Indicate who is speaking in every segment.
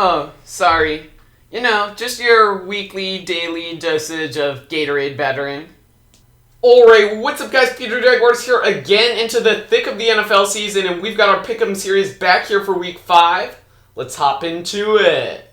Speaker 1: Oh, sorry. Just your weekly, daily dosage of Gatorade battering. Alright, what's up guys, PeterJaguars here again into the thick of the NFL season, and we've got our Pick'em series back here for week 5. Let's hop into it.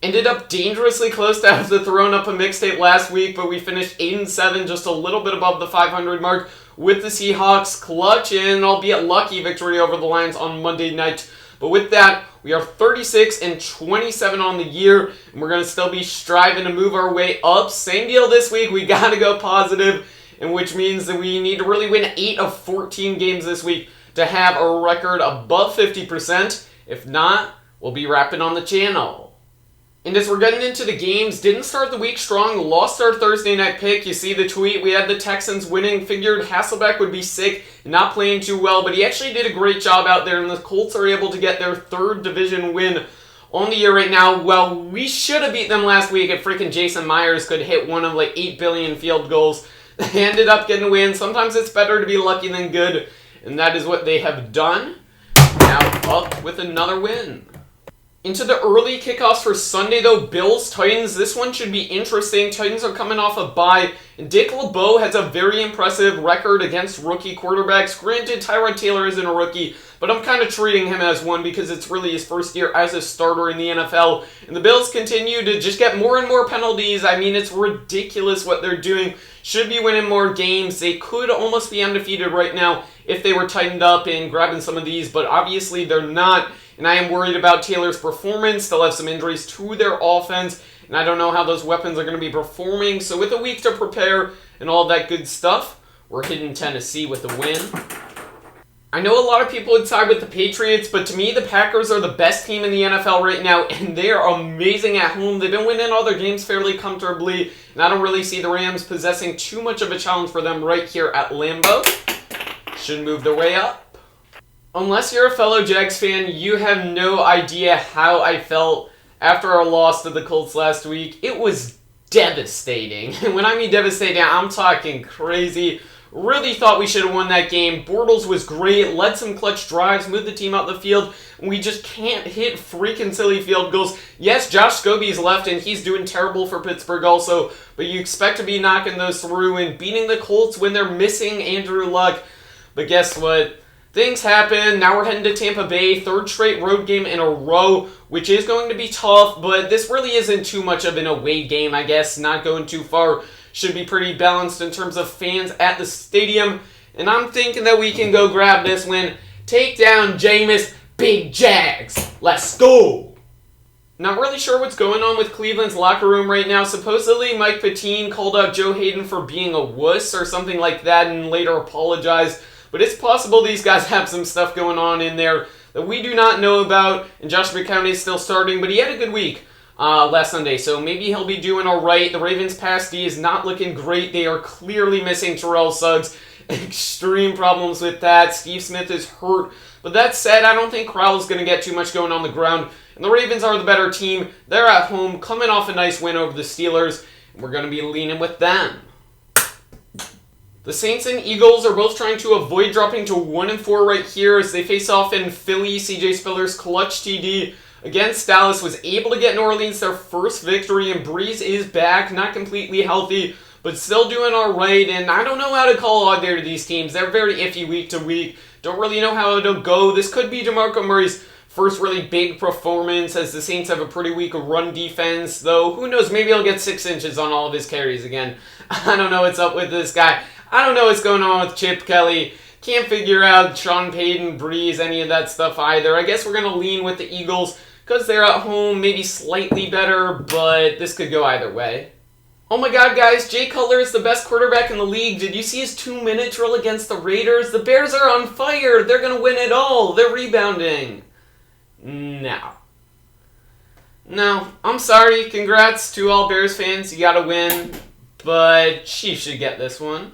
Speaker 1: Ended up dangerously close to have thrown up a mixtape last week, but we finished 8-7, just a little bit above the 500 mark, with the Seahawks clutching, albeit lucky, victory over the Lions on Monday night. But with that, we are 36-27 on the year, and we're going to still be striving to move our way up. Same deal this week, we got to go positive, and which means that we need to really win 8 of 14 games this week to have a record above 50%. If not, we'll be wrapping on the channel. And as we're getting into the games, didn't start the week strong, lost our Thursday night pick. You see the tweet, we had the Texans winning, figured Hasselbeck would be sick, not playing too well, but he actually did a great job out there, and the Colts are able to get their 3rd division win on the year right now. Well, we should have beat them last week if freaking Jason Myers could hit one of like 8 billion field goals. They ended up getting a win. Sometimes it's better to be lucky than good, and that is what they have done. Now up with another win. Into the early kickoffs for Sunday, though, Bills-Titans. This one should be interesting. Titans are coming off a bye, and Dick LeBeau has a very impressive record against rookie quarterbacks. Granted, Tyrod Taylor isn't a rookie, but I'm kind of treating him as one because it's really his first year as a starter in the NFL. And the Bills continue to just get more and more penalties. I mean, it's ridiculous what they're doing. Should be winning more games. They could almost be undefeated right now if they were tightened up and grabbing some of these, but obviously they're not. And I am worried about Taylor's performance. They'll have some injuries to their offense, and I don't know how those weapons are going to be performing. So with a week to prepare and all that good stuff, we're hitting Tennessee with a win. I know a lot of people would side with the Patriots, but to me, the Packers are the best team in the NFL right now, and they are amazing at home. They've been winning all their games fairly comfortably, and I don't really see the Rams possessing too much of a challenge for them right here at Lambeau. Should move their way up. Unless you're a fellow Jags fan, you have no idea how I felt after our loss to the Colts last week. It was devastating. And when I mean devastating, I'm talking crazy. Really thought we should have won that game. Bortles was great, led some clutch drives, moved the team out the field. We just can't hit freaking silly field goals. Yes, Josh Scobie's left, and he's doing terrible for Pittsburgh also, but you expect to be knocking those through and beating the Colts when they're missing Andrew Luck. But guess what? Things happen. Now we're heading to Tampa Bay. 3rd straight road game in a row, which is going to be tough, but this really isn't too much of an away game, I guess. Not going too far. Should be pretty balanced in terms of fans at the stadium. And I'm thinking that we can go grab this win. Take down Jameis, Big Jags. Let's go. Not really sure what's going on with Cleveland's locker room right now. Supposedly Mike Pettine called out Joe Hayden for being a wuss or something like that and later apologized. But it's possible these guys have some stuff going on in there that we do not know about. And Josh McCown is still starting, but he had a good week last Sunday, so maybe he'll be doing all right. The Ravens' pass D is not looking great. They are clearly missing Terrell Suggs. Extreme problems with that. Steve Smith is hurt. But that said, I don't think Crowell's going to get too much going on the ground. And the Ravens are the better team. They're at home, coming off a nice win over the Steelers. And we're going to be leaning with them. The Saints and Eagles are both trying to avoid dropping to 1-4 right here as they face off in Philly. CJ Spiller's clutch TD against Dallas was able to get New Orleans their first victory, and Breeze is back, not completely healthy, but still doing all right. And I don't know how to call either of these teams. They're very iffy week to week. Don't really know how it'll go. This could be DeMarco Murray's first really big performance as the Saints have a pretty weak run defense, though who knows, maybe he'll get 6 inches on all of his carries again. I don't know what's up with this guy. I don't know what's going on with Chip Kelly. Can't figure out Sean Payton, Breeze, any of that stuff either. I guess we're going to lean with the Eagles because they're at home, maybe slightly better, but this could go either way. Oh my god, guys, Jay Cutler is the best quarterback in the league. Did you see his 2-minute drill against the Raiders? The Bears are on fire. They're going to win it all. They're rebounding. No, I'm sorry. Congrats to all Bears fans. You got to win, but Chiefs should get this one.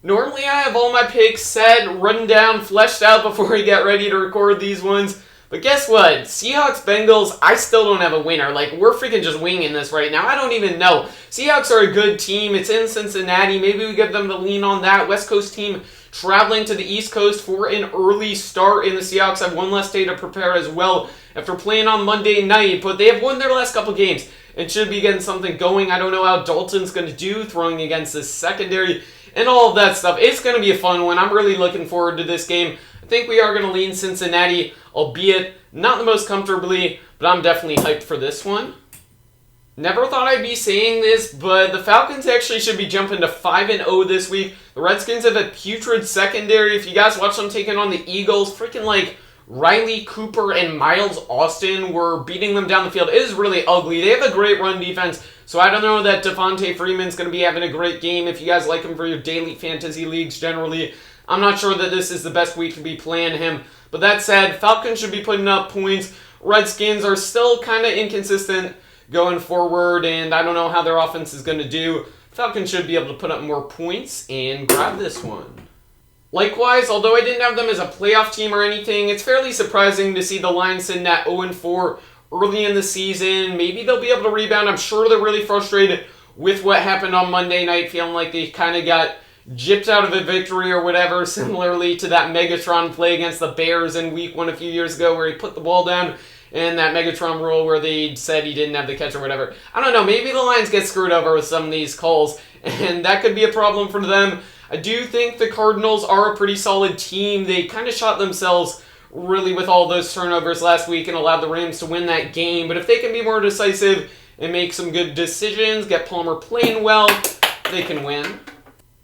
Speaker 1: Normally I have all my picks set, run down, fleshed out before we get ready to record these ones, But guess what? Seahawks, Bengals, I still don't have a winner. Like, we're freaking just winging this right now. I don't even know. Seahawks are a good team. It's in Cincinnati. Maybe we give them the lean on that. West Coast team traveling to the East Coast for an early start, and the Seahawks have one less day to prepare as well after playing on Monday night. But they have won their last couple games and should be getting something going. I don't know how Dalton's going to do throwing against this secondary and all of that stuff. It's going to be a fun one. I'm really looking forward to this game. I think we are going to lean Cincinnati, albeit not the most comfortably, but I'm definitely hyped for this one. Never thought I'd be saying this, but the Falcons actually should be jumping to 5-0 this week. The Redskins have a putrid secondary. If you guys watch them taking on the Eagles, freaking like Riley Cooper and Miles Austin were beating them down the field. It is really ugly. They have a great run defense, so I don't know that Devontae Freeman's going to be having a great game. If you guys like him for your daily fantasy leagues generally, I'm not sure that this is the best week to be playing him. But that said, Falcons should be putting up points. Redskins are still kind of inconsistent going forward, and I don't know how their offense is going to do. Falcons should be able to put up more points and grab this one. Likewise, although I didn't have them as a playoff team or anything, it's fairly surprising to see the Lions sitting at 0-4 early in the season. Maybe they'll be able to rebound. I'm sure they're really frustrated with what happened on Monday night, feeling like they kind of got gypped out of a victory or whatever, similarly to that Megatron play against the Bears in Week 1 a few years ago where he put the ball down, and that Megatron rule where they said he didn't have the catch or whatever. I don't know, maybe the Lions get screwed over with some of these calls, and that could be a problem for them. I do think the Cardinals are a pretty solid team. They kind of shot themselves really with all those turnovers last week and allowed the Rams to win that game, but if they can be more decisive and make some good decisions, get Palmer playing well, they can win.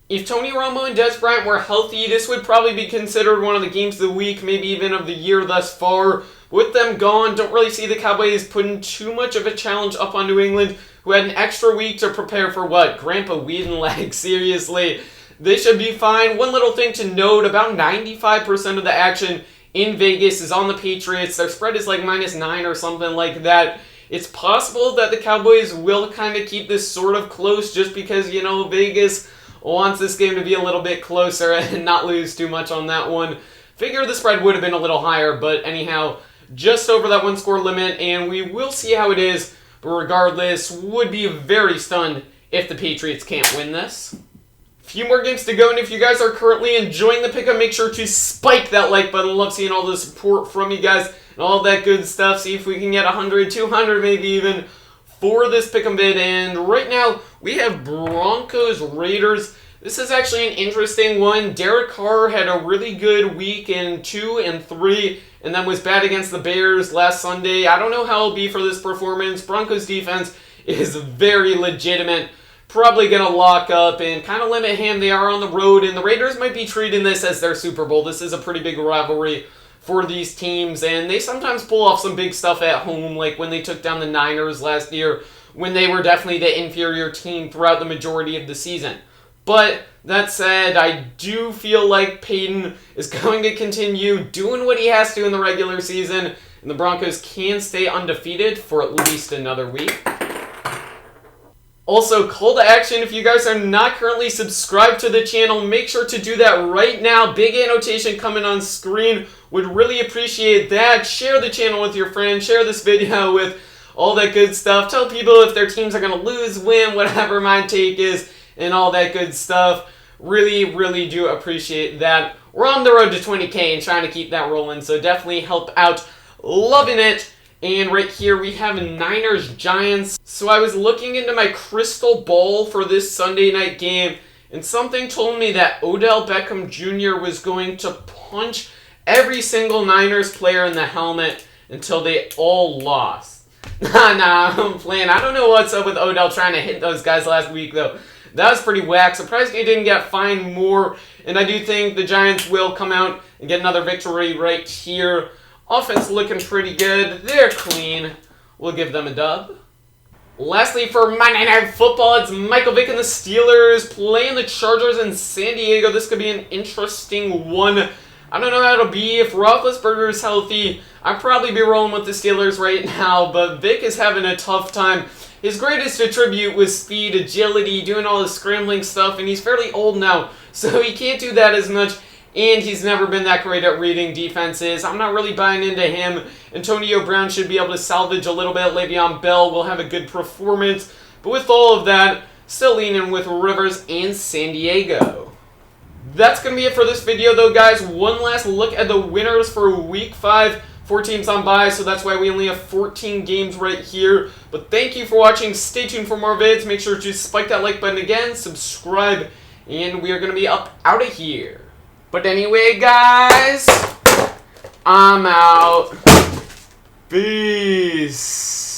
Speaker 1: If Tony Romo and Des Bryant were healthy, this would probably be considered one of the games of the week, maybe even of the year thus far. With them gone, don't really see the Cowboys putting too much of a challenge up on New England, who had an extra week to prepare for what? Grandpa Whedon leg, seriously. They should be fine. One little thing to note, about 95% of the action in Vegas is on the Patriots. Their spread is like -9 or something like that. It's possible that the Cowboys will kind of keep this sort of close just because, you know, Vegas wants this game to be a little bit closer and not lose too much on that one. Figure the spread would have been a little higher, but anyhow, just over that one score limit, and we will see how it is. But regardless, would be very stunned if the Patriots can't win this. Few more games to go, and if you guys are currently enjoying the pick'em, make sure to spike that like button. Love seeing all the support from you guys and all that good stuff. See if we can get 100, 200 maybe even for this pick'em vid. And right now, we have Broncos Raiders. This is actually an interesting one. Derek Carr had a really good week in 2 and 3, and then was bad against the Bears last Sunday. I don't know how it'll be for this performance. Broncos defense is very legitimate. Probably going to lock up and kind of limit him. They are on the road, and the Raiders might be treating this as their Super Bowl. This is a pretty big rivalry for these teams, and they sometimes pull off some big stuff at home, like when they took down the Niners last year, when they were definitely the inferior team throughout the majority of the season. But that said, I do feel like Peyton is going to continue doing what he has to in the regular season, and the Broncos can stay undefeated for at least another week. Also, call to action, if you guys are not currently subscribed to the channel, make sure to do that right now. Big annotation coming on screen. Would really appreciate that. Share the channel with your friends. Share this video with all that good stuff. Tell people if their teams are going to lose, win, whatever my take is, and all that good stuff. Really, really do appreciate that. We're on the road to 20K and trying to keep that rolling, so definitely help out. Loving it. And right here we have Niners-Giants. So I was looking into my crystal ball for this Sunday night game, and something told me that Odell Beckham Jr. was going to punch every single Niners player in the helmet until they all lost. Nah, I'm playing. I don't know what's up with Odell trying to hit those guys last week, though. That was pretty whack. Surprised he didn't get fined more, and I do think the Giants will come out and get another victory right here. Offense looking pretty good. They're clean. We'll give them a dub. Lastly, for Monday Night Football, it's Michael Vick and the Steelers playing the Chargers in San Diego. This could be an interesting one. I don't know how it'll be. If Roethlisberger is healthy, I'd probably be rolling with the Steelers right now, but Vick is having a tough time. His greatest attribute was speed, agility, doing all the scrambling stuff, and he's fairly old now, so he can't do that as much and he's never been that great at reading defenses. I'm not really buying into him. Antonio Brown should be able to salvage a little bit. Le'Veon Bell will have a good performance. But with all of that, still leaning with Rivers and San Diego. That's going to be it for this video, though, guys. One last look at the winners for Week 5. 4 teams on bye, so that's why we only have 14 games right here. But thank you for watching. Stay tuned for more vids. Make sure to spike that like button again, subscribe, and we are going to be out of here. But anyway, guys, I'm out. Peace.